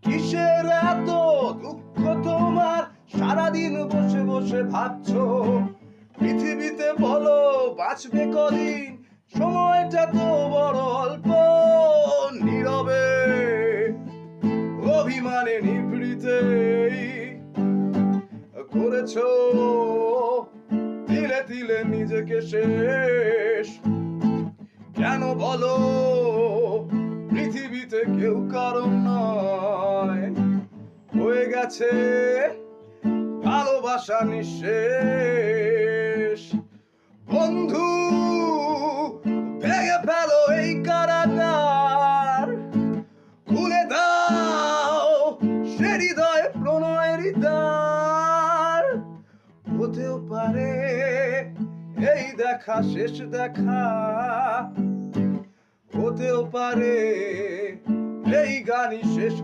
কিসের এত দুঃখ তোমার? সারাদিন বসে বসে ভাবছো পৃথিবীতে, বলো বাঁচবে কদিন? সময়টা তো বড় অল্প। নীরবে অভিমানে নিভৃতে করেছো তিলে তিলে নিজেকে শেষ। কেন বলো পৃথিবীতে কেউ কারণ নয়, হয়ে গেছে ভালোবাসা নিঃশেষ। বন্ধু, ভেঙে ফেলো এই কারাগার, খুলে দাও সে হৃদয়ে প্রণয়ের দ্বার। হতেও পারে এই দেখা শেষ দেখা, হতেও পারে এই গানই শেষ।